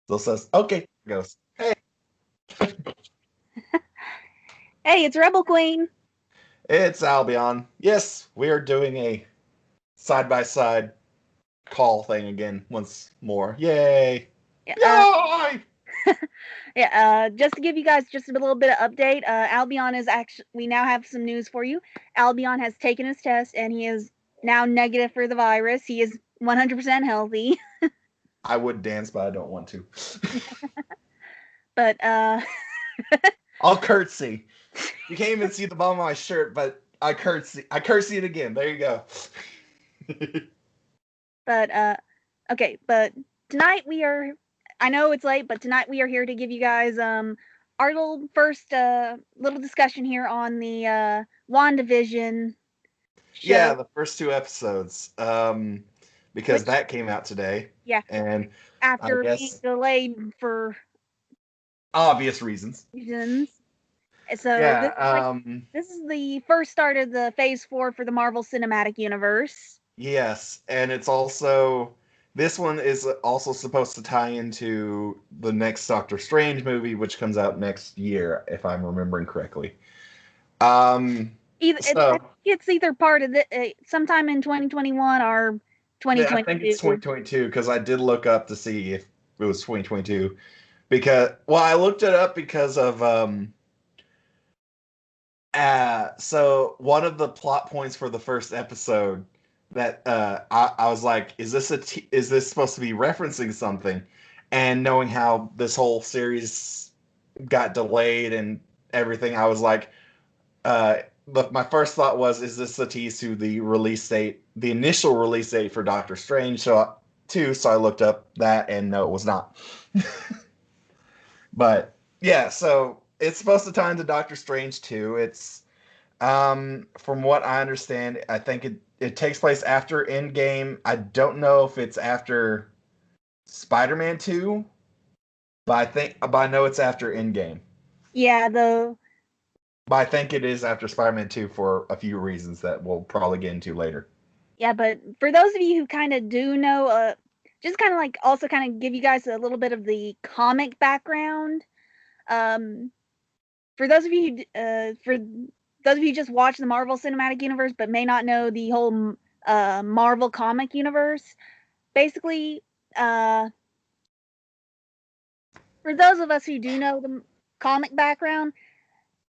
Still says, okay, goes, hey, Hey, it's Rebel Queen. it's Albion. Yes, we are doing a side by side call thing again once more. Yay! Yeah, Yay! just to give you guys just a little bit of update, Albion is actually. We now have some news for you. Albion has taken his test and he is now negative for the virus. He is 100% healthy. I would dance, but I don't want to. But I'll curtsy. You can't even see the bottom of my shirt, but I curtsy. I curtsy it again. There you go. but okay. But tonight we are. I know it's late, but tonight we are here to give you guys our little first little discussion here on the Wandavision Yeah, show. the first two episodes, because Which, that came out today, yeah, and I after being guess delayed for obvious reasons. reasons. So Yeah. this is the first start of the Phase 4 for the Marvel Cinematic Universe. Yes, and it's also this one is also supposed to tie into the next Doctor Strange movie, which comes out next year, if I'm remembering correctly. Um, I so think it's either part of the sometime in 2021 or I think it's 2022. 2022 because I did look up to see if it was 2022 because I looked it up because of so one of the plot points for the first episode that I was like, is this supposed to be referencing something? And knowing how this whole series got delayed and everything, I was like, my first thought was, is this a tease to the release date, the initial release date for Doctor Strange? So I looked up that, and no, it was not. But yeah, so it's supposed to tie into Doctor Strange too. It's from what I understand, I think it takes place after Endgame. I don't know if it's after Spider-Man 2, but I know it's after Endgame. Yeah, the But I think it is after Spider-Man 2 for a few reasons that we'll probably get into later. yeah, but for those of you who kind of do know, just kind of like also kind of give you guys a little bit of the comic background. Um, for those of you for those of you who just watch the Marvel Cinematic Universe but may not know the whole Marvel comic universe, basically, uh, for those of us who do know the comic background,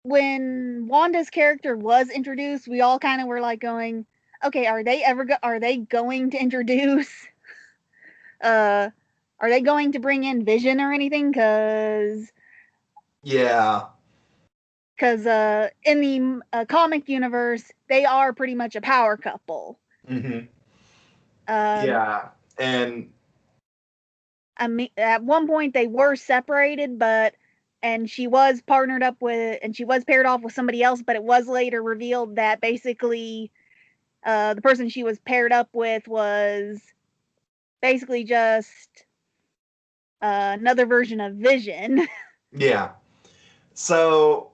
when Wanda's character was introduced, we all kind of were like going, "Okay, are they going to introduce uh are they going to bring in Vision or anything Yeah. cuz in the comic universe, they are pretty much a power couple." Hmm. Um Yeah. And I mean, at one point they were separated, but and she was partnered up with and she was paired off with somebody else, but it was later revealed that basically the person she was paired up with was basically just another version of Vision. yeah. So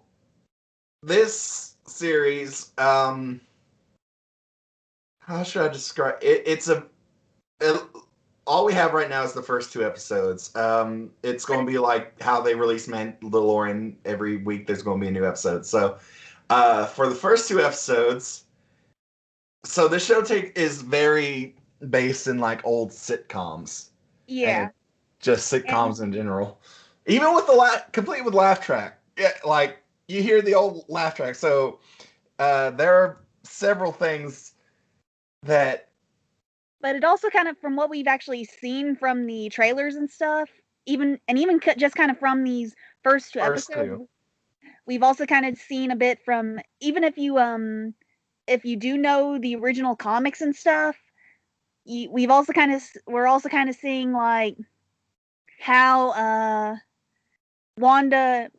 this series, how should I describe it? It, all we have right now is the first two episodes. It's going to be like how they release Mandalorian every week. There's going to be a new episode. So, for the first two episodes, so the show take is very based in like old sitcoms and Yeah, just and sitcoms in general. Even with the complete with laugh track, yeah, like you hear the old laugh track. So, there are several things that but it also kind of from what we've actually seen from the trailers and stuff, even just kind of from these first two first episodes, two. we've also kind of seen a bit from even if you do know the original comics and stuff, we're also kind of seeing like how Wanda's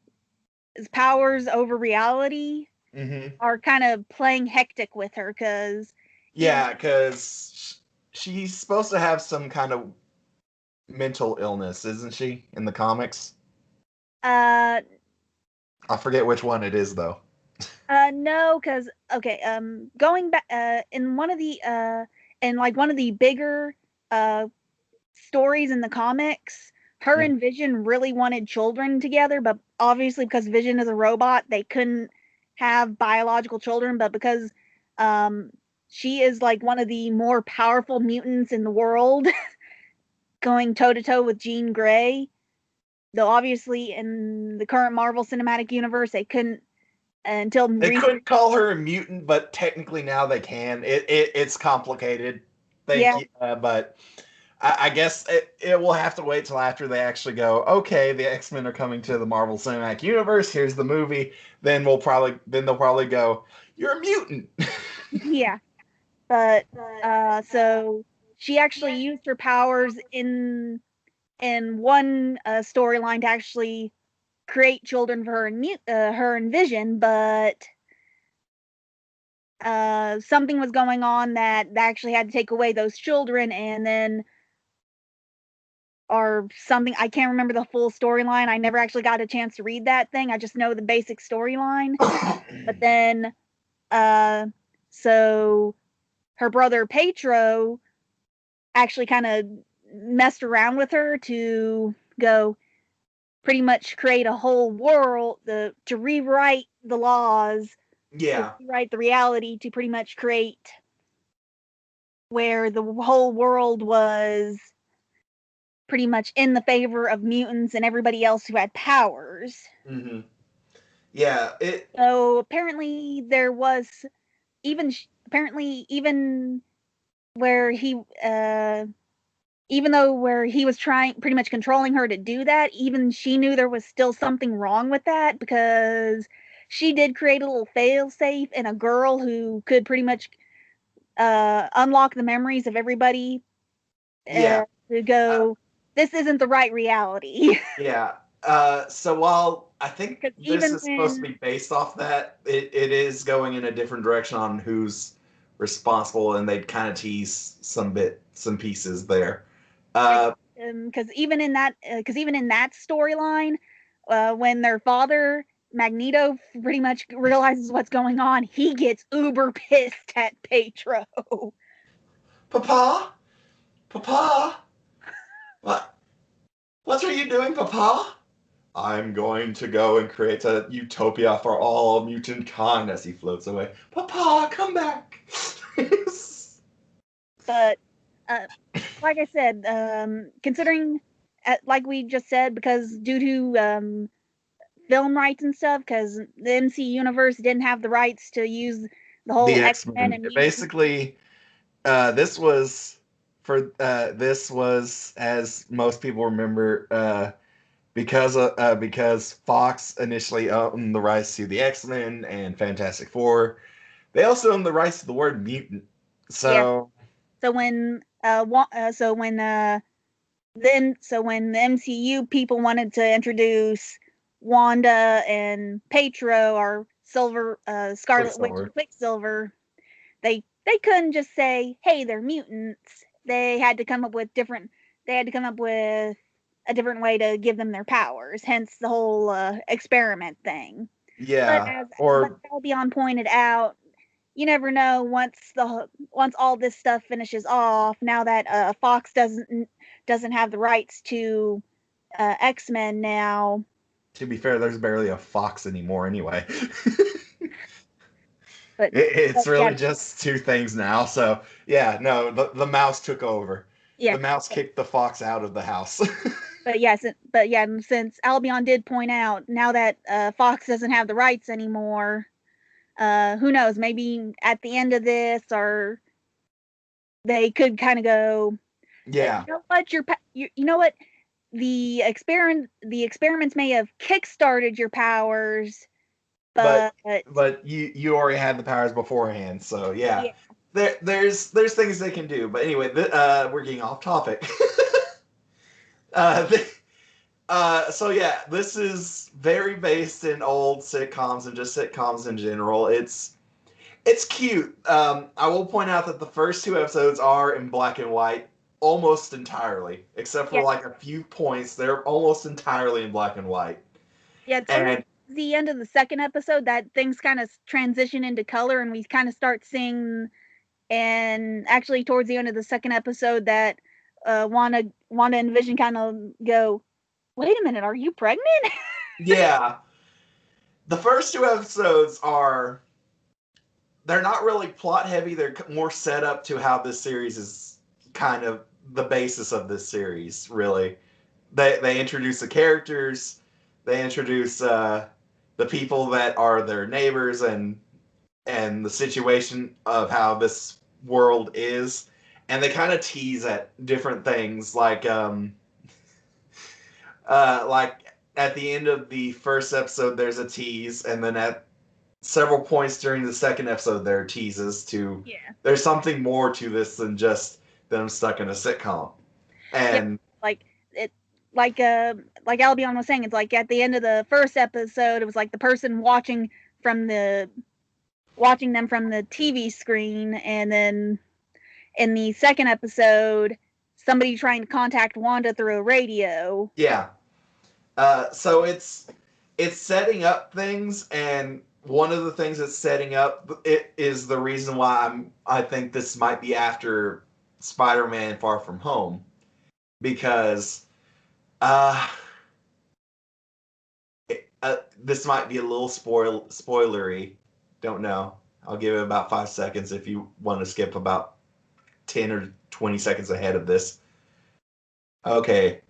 powers over reality Mm-hmm. are kind of playing hectic with her because even Yeah, because she's supposed to have some kind of mental illness, isn't she, in the comics? uh I forget which one it is, though. no, because okay, going back in like one of the bigger uh stories in the comics her and Vision really wanted children together, but obviously because Vision is a robot, they couldn't have biological children. But because she is like one of the more powerful mutants in the world, going toe to toe with Jean Grey, though obviously in the current Marvel Cinematic Universe they couldn't until They couldn't call her a mutant, but technically now they can. It's complicated. Thank you, but I guess it will have to wait till after they actually go, okay, the X-Men are coming to the Marvel Cinematic Universe. Here's the movie. Then they'll probably go, you're a mutant. Yeah, but so she actually used her powers in one storyline to actually create children for her and Vision, but something was going on that actually had to take away those children, and then or something. I can't remember the full storyline. I never actually got a chance to read that thing. I just know the basic storyline. But then, so her brother Petro actually kind of messed around with her to go pretty much create a whole world to rewrite the laws, to rewrite the reality, to pretty much create where the whole world was pretty much in the favor of mutants and everybody else who had powers. Mm-hmm. Yeah. So apparently there was even where he even though where he was trying pretty much controlling her to do that, even she knew there was still something wrong with that, because she did create a little failsafe in a girl who could pretty much unlock the memories of everybody to go, this isn't the right reality. Yeah. So while I think this is supposed to be based off that, it is going in a different direction on who's responsible, and they kind of tease some pieces there. Because even in that storyline, when their father Magneto pretty much realizes what's going on, he gets uber pissed at Petro. Papa, what are you doing, Papa? I'm going to go and create a utopia for all mutant kind as he floats away. Papa, come back. But like I said, considering, like we just said, because due to film rights and stuff, because the MC universe didn't have the rights to use the whole X-Men and basically, this was as most people remember, because Fox initially owned the rights to the X-Men and Fantastic Four. They also owned the rights to the word mutant. So when the MCU people wanted to introduce Wanda and Petro or Scarlet Witch and Quicksilver, they couldn't just say, hey, they're mutants. They had to come up with a different way to give them their powers, hence the whole experiment thing. Yeah. But Albion pointed out, you never know once all this stuff finishes off, now that Fox doesn't have the rights to X-Men now. To be fair, there's barely a Fox anymore anyway. But it's really just two things now. So yeah, no, the mouse took over. Yeah. The mouse kicked the Fox out of the house. Since Albion did point out, now that Fox doesn't have the rights anymore, who knows, maybe at the end of this, or they could kind of go, yeah, you know what, you know what, the experiments may have kickstarted your powers, but you already had the powers beforehand, so yeah. There's things they can do, but anyway, we're getting off topic. So yeah, this is very based in old sitcoms and just sitcoms in general. It's cute. I will point out that the first two episodes are in black and white almost entirely, except for like a few points. They're almost entirely in black and white. Yeah, and the end of the second episode that things kind of transition into color, and we kind of start seeing, and actually towards the end of the second episode that Wanda and Vision kind of go, Wait a minute, are you pregnant? Yeah. The first two episodes they're not really plot heavy. They're more set up to how this series is kind of the basis of this series, really. They introduce the characters, they introduce the people that are their neighbors and the situation of how this world is, and they kind of tease at different things like at the end of the first episode there's a tease, and then at several points during the second episode there are teases to Yeah. there's something more to this than just them stuck in a sitcom. And Like it like Albion was saying, it's like at the end of the first episode, it was like the person watching them from the TV screen, and then in the second episode, somebody trying to contact Wanda through a radio. yeah, so it's setting up things, and one of the things it's setting up it is the reason why I think this might be after Spider-Man Far From Home, because uh, this might be a little spoilery. Don't know. I'll give it about 5 seconds if you want to skip about 10 or 20 seconds ahead of this. Okay.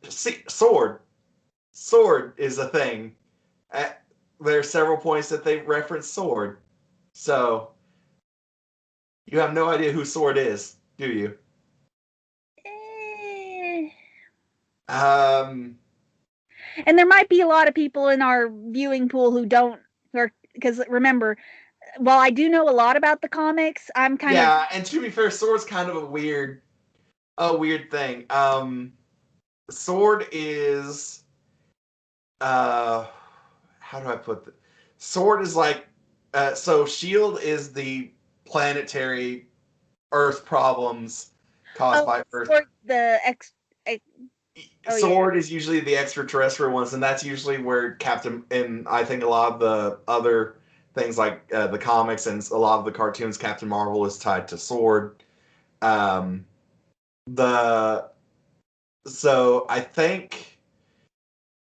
See, sword. Sword is a thing. There are several points that they reference sword. So, you have no idea who Sword is, do you? Um, And there might be a lot of people in our viewing pool who don't, because remember, while I do know a lot about the comics, I'm kind of yeah, and to be fair, Sword's kind of a weird thing. Sword is how do I put it? Sword is like so Shield is the planetary Earth problems caused by Earth. the Sword is usually the extraterrestrial ones, and that's usually where Captain, and I think a lot of the other things like the comics and a lot of the cartoons, Captain Marvel is tied to Sword. Um, the so I think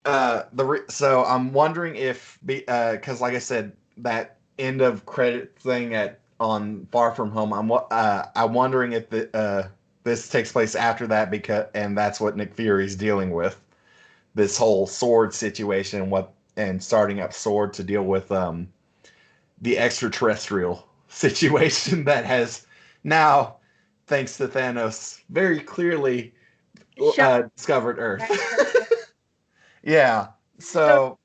so I'm wondering if because like I said, that end of credit thing at on Far From Home, I'm wondering if this takes place after that, because and that's what Nick Fury's dealing with, this whole sword situation, and starting up Sword to deal with the extraterrestrial situation that has now, thanks to Thanos, very clearly discovered Earth. Yeah. So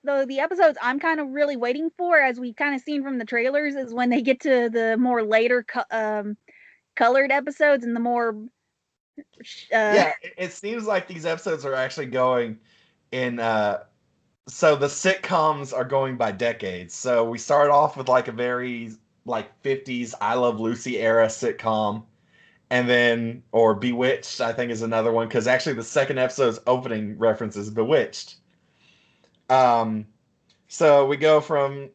though the episodes I'm kind of really waiting for, as we've kind of seen from the trailers, is when they get to the more later colored episodes and the more yeah, it seems like these episodes are actually going in so the sitcoms are going by decades. So we start off with like a very like 50s I Love Lucy era sitcom, and then or Bewitched I think is another one, because actually the second episode's opening references Bewitched. Um so we go from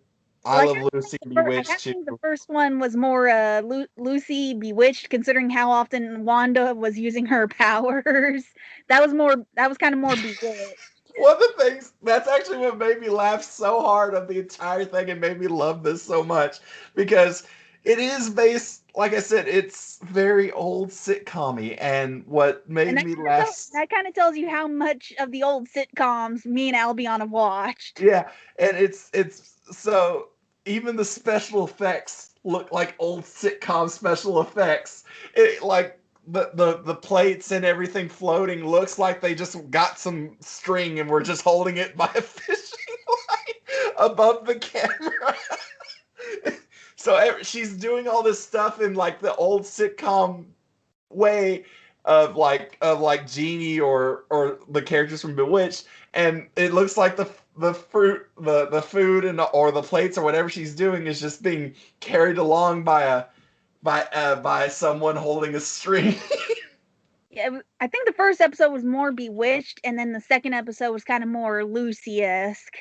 I Love Lucy, Bewitched to the first one was more Lucy Bewitched, considering how often Wanda was using her powers. That was kind of more Bewitched. one of the things that's actually what made me laugh so hard of the entire thing and made me love this so much, because it is based, like I said, it's very old sitcom-y, and what made me laugh. That kind of tells you how much of the old sitcoms me and Albion have watched. Yeah, and it's so even the special effects look like old sitcom special effects. It like the plates and everything floating looks like they just got some string and were just holding it by a fishing line above the camera. So she's doing all this stuff in like the old sitcom way of like Genie or the characters from Bewitched, and it looks like the fruit the food and or the plates or whatever she's doing is just being carried along by someone holding a string. Yeah, I think the first episode was more Bewitched, and then the second episode was kind of more Lucy-esque.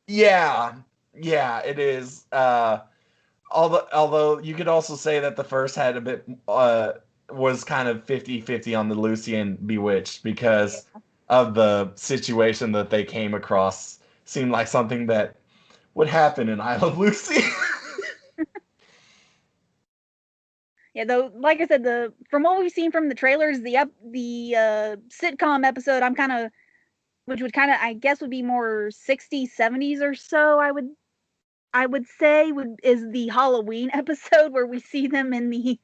Yeah, it is. Although you could also say that the first had a bit was kind of 50-50 on the Lucy and Bewitched, because of the situation that they came across seemed like something that would happen in I Love Lucy. Yeah, though, like I said, from what we've seen from the trailers, the sitcom episode, which would kind of, I guess, would be more 60s, 70s or so. I would say is the Halloween episode where we see them in the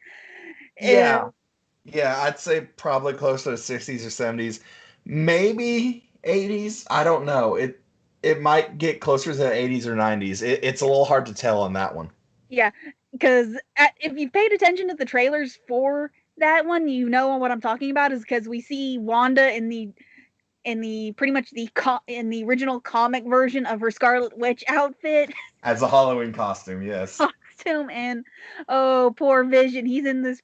Yeah. Yeah, I'd say probably closer to 60s or 70s, maybe 80s. I don't know. It might get closer to the 80s or 90s. It's a little hard to tell on that one. Yeah, because if you paid attention to the trailers for that one, you know what I'm talking about. Is because we see Wanda in the pretty much in the original comic version of her Scarlet Witch outfit As a Halloween costume, yes. costume, and oh, poor Vision, he's in this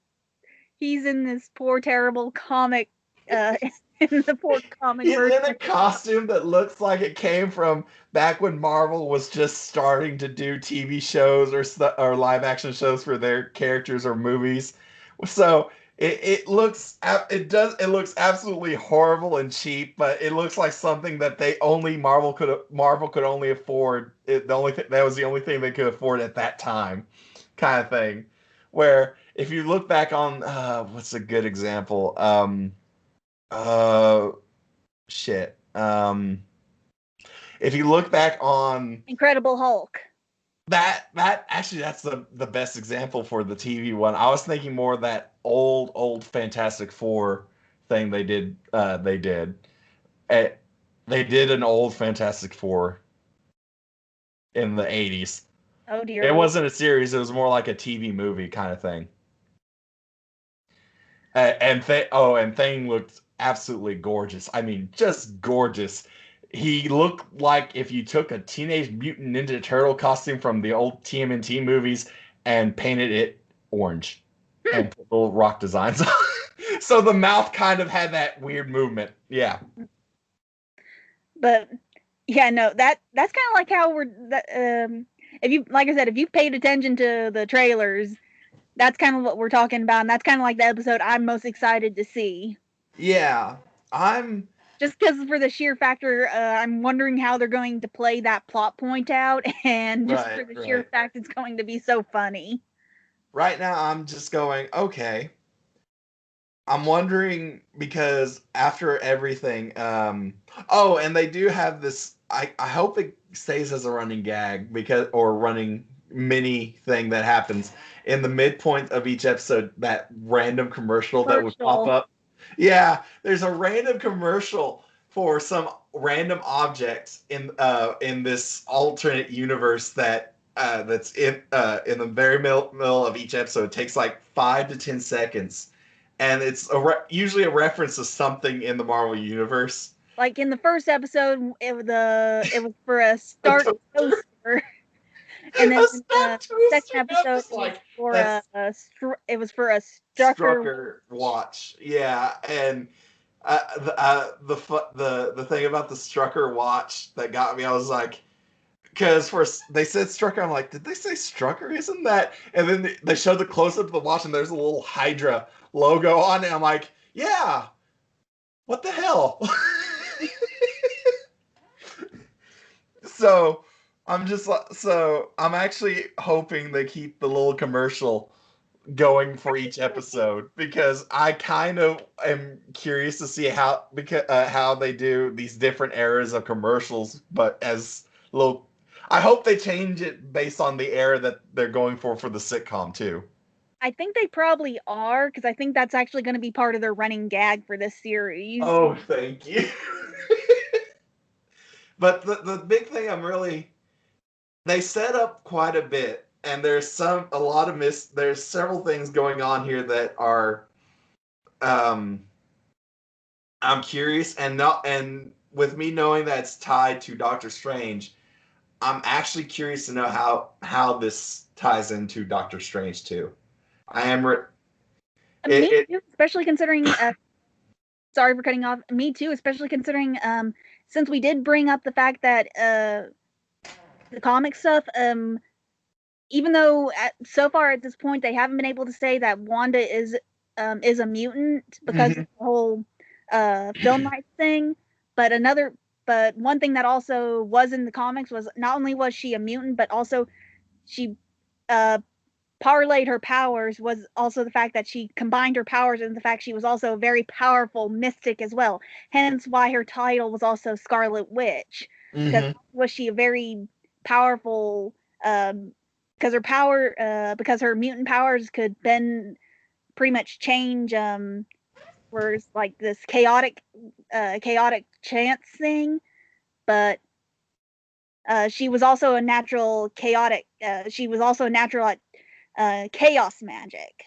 poor terrible comic in the poor comic He's version. in a costume that looks like it came from back when Marvel was just starting to do TV shows or live action shows for their characters or movies. So it looks it looks absolutely horrible and cheap, but it looks like something that Marvel could only afford. That was the only thing they could afford at that time, kind of thing. Where if you look back on what's a good example? Uh shit. If you look back on Incredible Hulk. that actually that's the best example for the TV one. I was thinking more of that old Fantastic Four thing they did. Eh, they did an old Fantastic Four in the 80s. Oh dear. It wasn't a series. It was more like a TV movie kind of thing. And Thing looked absolutely gorgeous. I mean, just gorgeous. He looked like if you took a Teenage Mutant Ninja Turtle costume from the old TMNT movies and painted it orange and put little rock designs on. So the mouth kind of had that weird movement. Yeah. But yeah, no, that's kind of like how if you, like I said, if you've paid attention to the trailers, that's kind of what we're talking about, and that's kind of like the episode I'm most excited to see. Yeah, I'm just because for the sheer factor, I'm wondering how they're going to play that plot point out, and just for the sheer fact it's going to be so funny. Right now, I'm just going, okay. I'm wondering because after everything, oh, and they do have this. I hope it stays as a running gag or running mini thing that happens in the midpoint of each episode. That random commercial that would pop up. Yeah, there's a random commercial for some random object in this alternate universe that's in the very middle of each episode. It takes like 5 to 10 seconds, and it's usually a reference to something in the Marvel universe. Like in the first episode, it was for a Stark toaster. And then the second episode it was for a Strucker watch. Yeah, and the thing about the Strucker watch that got me, I was like, because first they said Strucker, I'm like, did they say Strucker? Isn't that? And then they showed the close up of the watch, and there's a little Hydra logo on it. I'm like, yeah, what the hell? So I'm actually hoping they keep the little commercial going for each episode because I kind of am curious to see how they do these different eras of commercials, but as little. I hope they change it based on the era that they're going for the sitcom too. I think they probably are, because I think that's actually going to be part of their running gag for this series. Oh, thank you. But the big thing they set up quite a bit, and there's several things going on here that are I'm curious, and with me knowing that it's tied to Doctor Strange, I'm actually curious to know how this ties into Doctor Strange too. I am me too, especially considering sorry for cutting off. Me too, especially considering since we did bring up the fact that the comic stuff, even though so far at this point they haven't been able to say that Wanda is a mutant because of the whole film rights thing, but one thing that also was in the comics was not only was she a mutant, but also she parlayed her powers was also the fact that she combined her powers and the fact she was also a very powerful mystic as well. Hence why her title was also Scarlet Witch, because was she a very powerful because her mutant powers could then pretty much change whereas like this chaotic chance thing, but she was also a natural chaotic she was also a natural at chaos magic.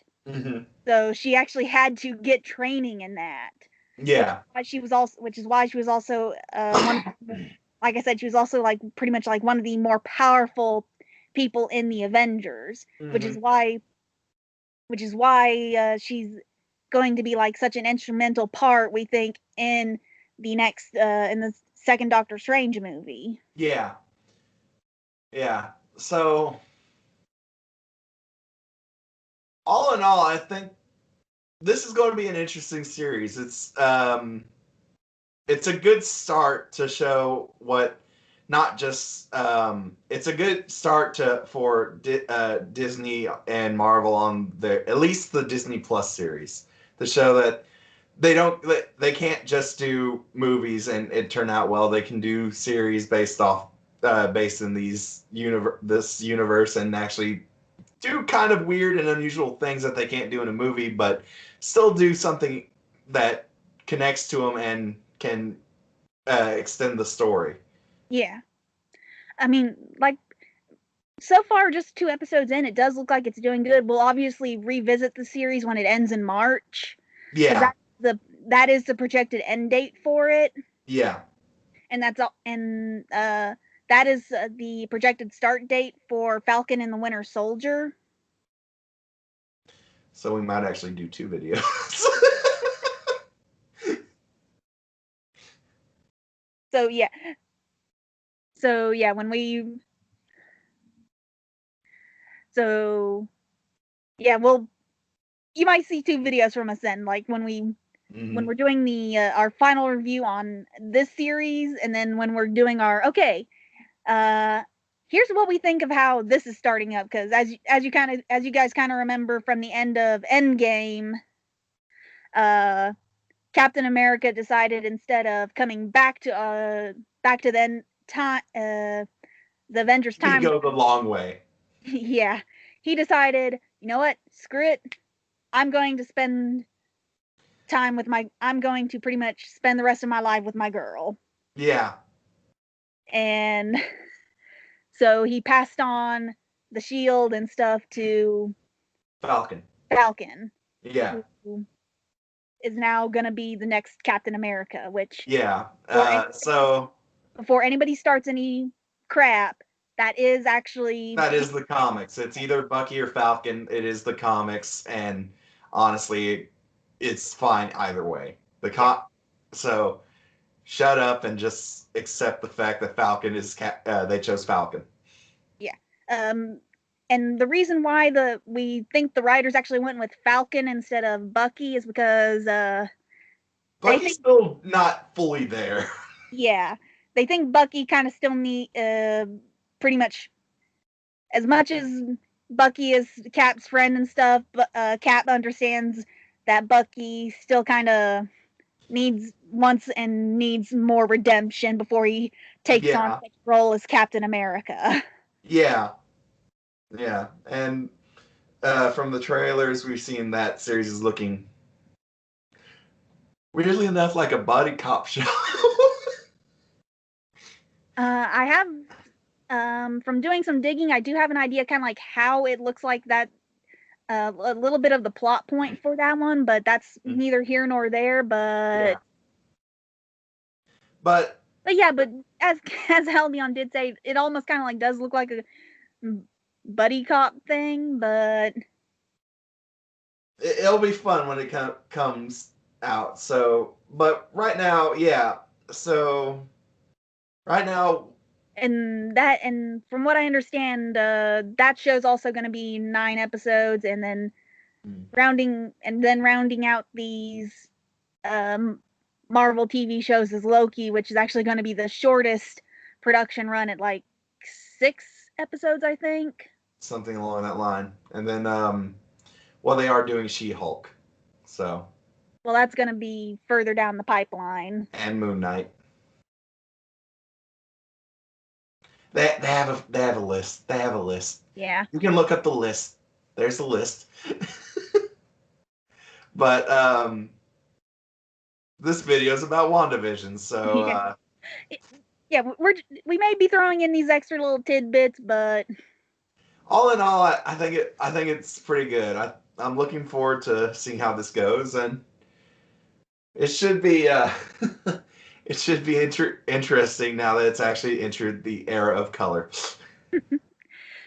So she actually had to get training in that. Yeah. Which is why she was also one. Like I said, she was also like pretty much like one of the more powerful people in the Avengers, which is why she's going to be like such an instrumental part, we think, in the second Doctor Strange movie. Yeah. Yeah. So all in all, I think this is going to be an interesting series. It's a good start to show what not just it's a good start for Disney and Marvel on at least the Disney Plus series to show that they can't just do movies and it turn out well. They can do series based in this universe and actually do kind of weird and unusual things that they can't do in a movie, but still do something that connects to them and can extend the story. Yeah. I mean, like, so far, just 2 episodes in, it does look like it's doing good. We'll obviously revisit the series when it ends in March. Yeah. That is the projected end date for it. Yeah. And that's all. And that is the projected start date for Falcon and the Winter Soldier. So we might actually do 2 videos. So yeah. So yeah, when we. So yeah, you might see 2 videos from us then, like when we're doing the our final review on this series, and then when we're doing our here's what we think of how this is starting up, because as you guys kind of remember from the end of Endgame, Captain America decided instead of coming back to the time the Avengers time, we go the long way. yeah, he decided, you know what, screw it, I'm going to pretty much spend the rest of my life with my girl. Yeah. And so he passed on the shield and stuff to Falcon. Yeah. Who is now going to be the next Captain America, which yeah. Before anybody starts any crap, that is the comics. It's either Bucky or Falcon. It is the comics, and honestly, it's fine either way. So shut up and just accept the fact that Falcon is they chose Falcon. Yeah. And the reason why we think the writers actually went with Falcon instead of Bucky is because Bucky's still not fully there. Yeah, they think Bucky kind of still need pretty much as Bucky is Cap's friend and stuff, but Cap understands that Bucky still kind of needs more redemption before he takes on such role as Captain America. Yeah. Yeah. And from the trailers, we've seen that series is looking weirdly enough like a buddy cop show. I have, from doing some digging, I do have an idea kind of like how it looks like that, a little bit of the plot point for that one, but that's neither here nor there, but yeah, but as Albion did say, it almost kind of like does look like a buddy cop thing, but it'll be fun when it comes out. So, but right now, yeah. So, right now, and from what I understand, that show's also going to be 9 episodes, and then rounding out these Marvel TV shows is Loki, which is actually going to be the shortest production run at like 6 episodes, I think. Something along that line. And then, well, they are doing She-Hulk, so. Well, that's going to be further down the pipeline. And Moon Knight. They have a list. They have a list. Yeah. You can look up the list. There's a list. But this video is about WandaVision, so yeah, we may be throwing in these extra little tidbits, but all in all, I think it's pretty good. I'm looking forward to seeing how this goes, and it should be it should be interesting now that it's actually entered the era of color.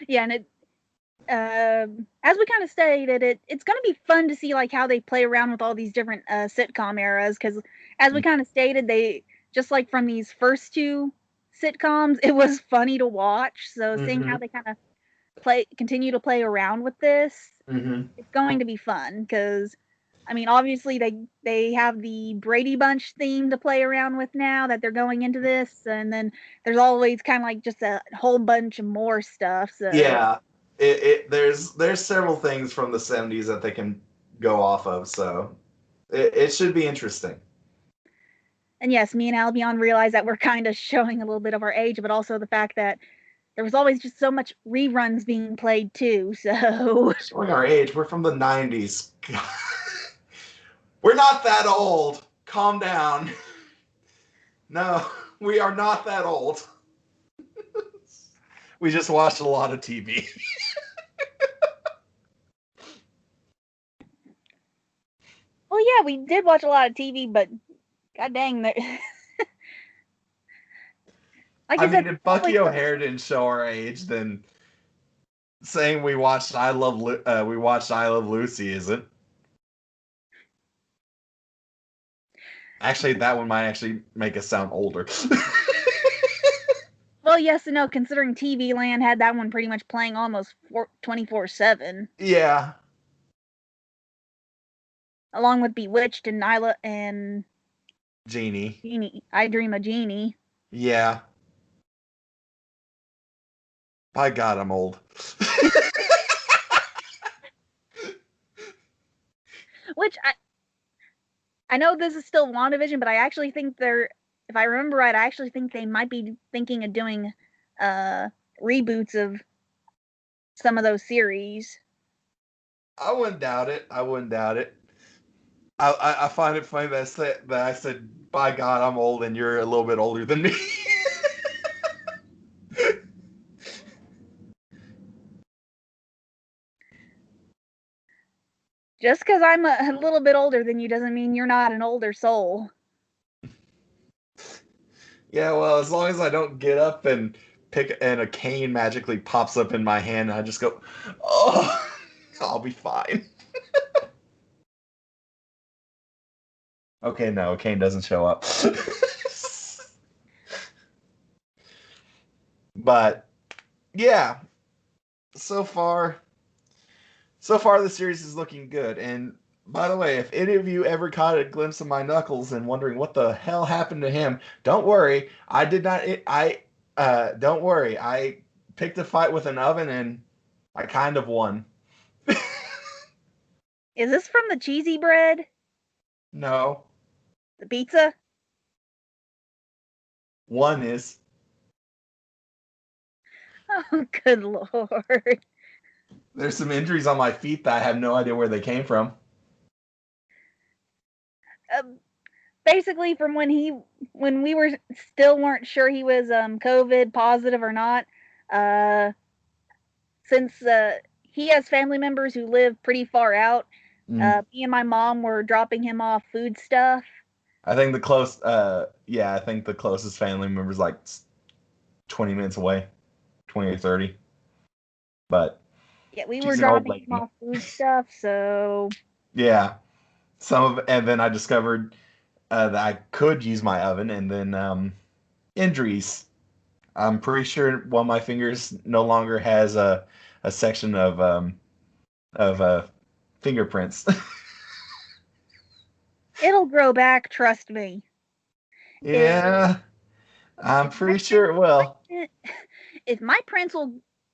Yeah, and it as we kind of stated, it's going to be fun to see like how they play around with all these different sitcom eras, because as we kind of stated, they just like from these first two sitcoms, it was funny to watch. So seeing how they kind of continue to play around with this, it's going to be fun, because I mean, obviously they have the Brady Bunch theme to play around with now that they're going into this, and then there's always kind of like just a whole bunch of more stuff. So yeah, there's several things from the 70s that they can go off of, so it should be interesting. And yes, me and Albion realize that we're kind of showing a little bit of our age, but also the fact that there was always just so much reruns being played too. So showing our age, we're from the 90s. We're not that old. Calm down. No, we are not that old. We just watched a lot of TV. Well, yeah, we did watch a lot of TV, but god dang, like I mean, if Bucky O'Hare didn't show our age, then saying we watched I Love Lucy isn't. Actually, that one might actually make us sound older. Well, yes and no, considering TV Land had that one pretty much playing almost 24/7. Yeah. Along with Bewitched and Nyla and Genie. I Dream of Jeannie. Yeah. By God, I'm old. Which I know this is still WandaVision, but I actually think if I remember right, I actually think they might be thinking of doing reboots of some of those series. I wouldn't doubt it. I find it funny that I said, by God, I'm old, and you're a little bit older than me. Just because I'm a little bit older than you doesn't mean you're not an older soul. Yeah, well, as long as I don't get up and a cane magically pops up in my hand, and I just go, oh, I'll be fine. Okay, no, a cane doesn't show up. But yeah, so far the series is looking good. And by the way, if any of you ever caught a glimpse of my Knuckles and wondering what the hell happened to him, don't worry. I did not. Don't worry. I picked a fight with an oven and I kind of won. Is this from the cheesy bread? No. The pizza? One is. Oh, good lord. There's some injuries on my feet that I have no idea where they came from. Basically, from when we weren't sure he was COVID positive or not. Since he has family members who live pretty far out, me and my mom were dropping him off food stuff. I think the closest family member is like 20 minutes away, 20 or 30. But yeah, we were dropping him off food stuff, so yeah, and then I discovered that I could use my oven, and then injuries. I'm pretty sure one of my fingers no longer has a section of fingerprints. It'll grow back, trust me. Yeah, I'm If my pretty sure it will. if my prints will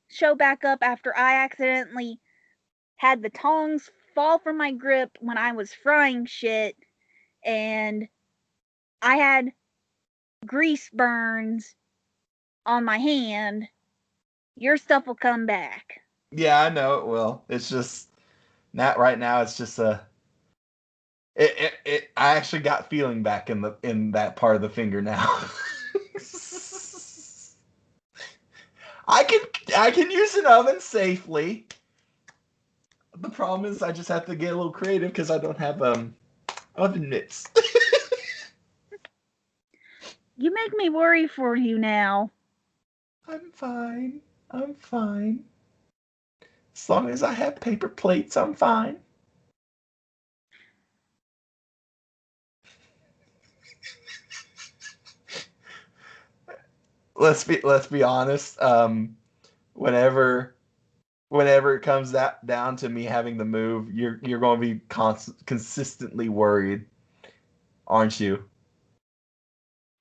show back up after I accidentally had the tongs fall from my grip when I was frying shit, and I had grease burns on my hand, your stuff will come back. Yeah, I know it will. It's just not right now. It's just a. I actually got feeling back in that part of the finger now. I can I can use an oven safely. The problem is I just have to get a little creative because I don't have oven mitts. You make me worry for you now. I'm fine. I'm fine. As long as I have paper plates, I'm fine. Let's be honest. Whenever whenever it comes down to me having to move, you're going to be consistently worried, aren't you?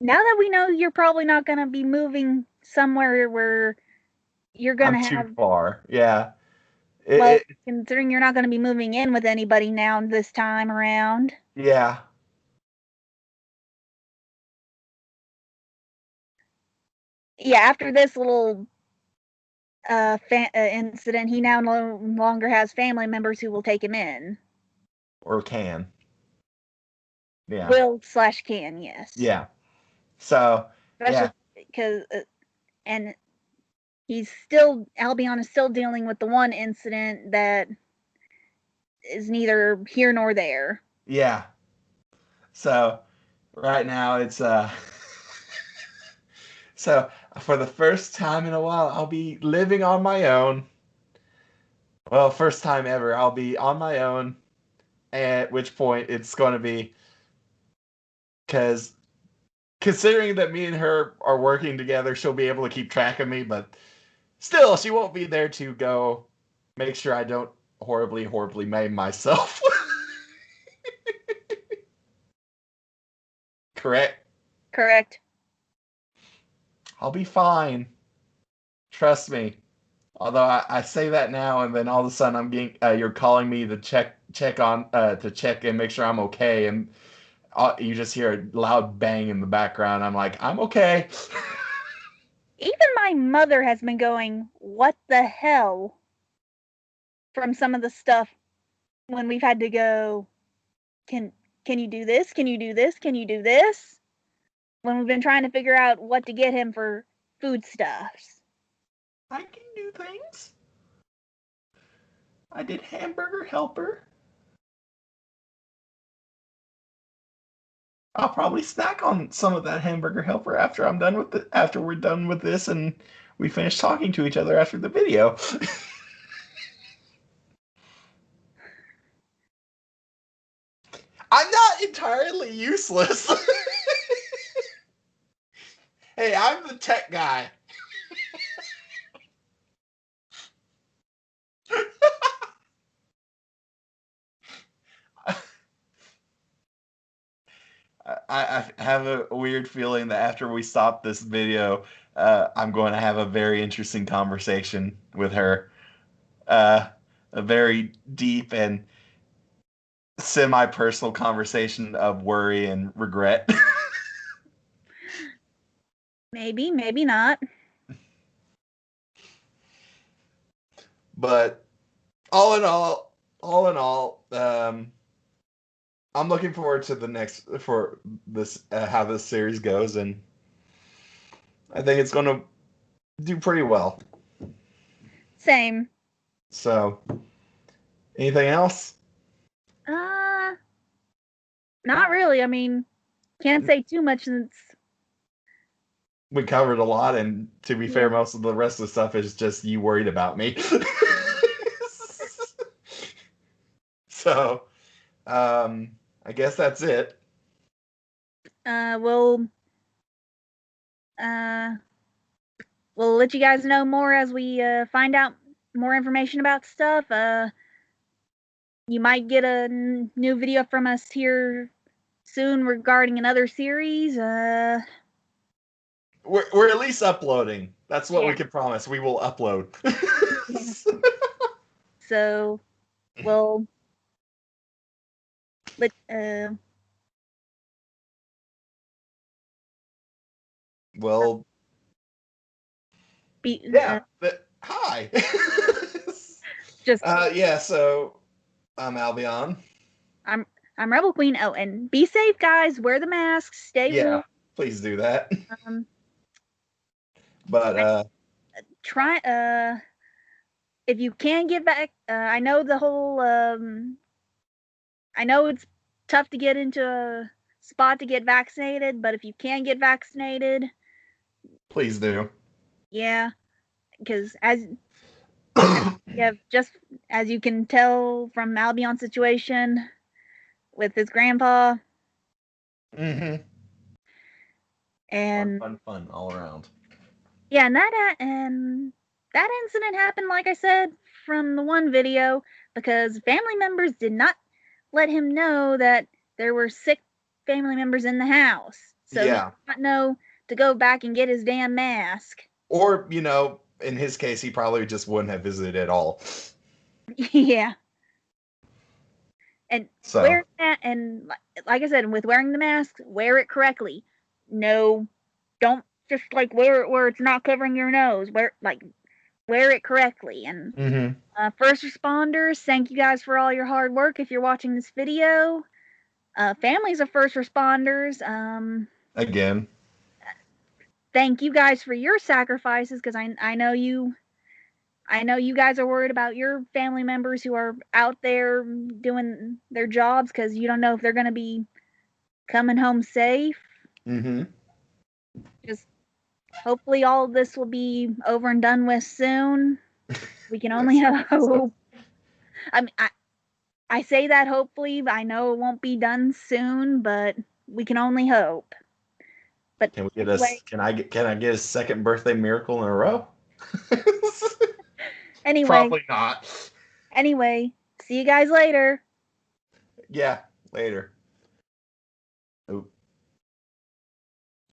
Now that we know you're probably not going to be moving somewhere where you're going I'm to too have, far. Yeah. well, It considering you're not going to be moving in with anybody now this time around. yeah. Yeah, after this little incident, he now no longer has family members who will take him in. Or can. Yeah. Will/can, yes. Yeah. So, Especially yeah. because, and he's still, Albion is still dealing with the one incident that is neither here nor there. Yeah. So, right now it's so for the first time in a while I'll be living on my own. Well, first time ever I'll be on my own, at which point it's going to be cuz considering that me and her are working together, she'll be able to keep track of me, but still she won't be there to go make sure I don't horribly maim myself. Correct? Correct. I'll be fine. Trust me. Although I say that now, and then all of a sudden I'm getting you're calling me to check and make sure I'm okay, and you just hear a loud bang in the background. I'm like, I'm okay. Even my mother has been going, "What the hell?" from some of the stuff when we've had to go, can can you do this? Can you do this? Can you do this? When we've been trying to figure out what to get him for foodstuffs. I can do things. I did hamburger helper. I'll probably snack on some of that hamburger helper after we're done with this and we finish talking to each other after the video. I'm not entirely useless. Hey, I'm the tech guy. I have a weird feeling that after we stop this video, I'm going to have a very interesting conversation with her. Uh, a very deep and semi-personal conversation of worry and regret. Maybe, maybe not. But all in all, I'm looking forward to the next for this how this series goes, and I think it's going to do pretty well. Same. So, anything else? Uh, not really. I mean, can't say too much since, We covered a lot, and to be yeah. fair, most of the rest of the stuff is just you worried about me. So, I guess that's it. We'll uh we'll let you guys know more as we find out more information about stuff. You might get a new video from us here soon regarding another series. We're at least uploading. That's what we can promise. We will upload. Yeah. So, well, let well, be yeah. But hi. just Yeah. So I'm Albion. I'm Rebelqueen. Oh, and be safe, guys. Wear the masks. Stay warm. Please do that. Um, But try if you can get back. I know the whole. I know it's tough to get into a spot to get vaccinated, but if you can get vaccinated, please do. yeah, because just as you can tell from Albion's situation with his grandpa. Mm-hmm. And fun all around. Yeah, and that incident happened, like I said, from the one video, because family members did not let him know that there were sick family members in the house. So he did not know to go back and get his damn mask. Or, in his case, he probably just wouldn't have visited at all. Yeah. And wearing that, and like I said, with wearing the mask, wear it correctly. No, don't just like wear it where it's not covering your nose. Wear it correctly. And first responders, thank you guys for all your hard work. If you're watching this video, families of first responders, again, thank you guys for your sacrifices, because I know you guys are worried about your family members who are out there doing their jobs, because you don't know if they're going to be coming home safe. Just hopefully all of this will be over and done with soon. We can only hope. I mean, I say that hopefully, but I know it won't be done soon, but we can only hope. But can we get can I get a second birthday miracle in a row? Anyway. Probably not. Anyway, see you guys later. Yeah, later.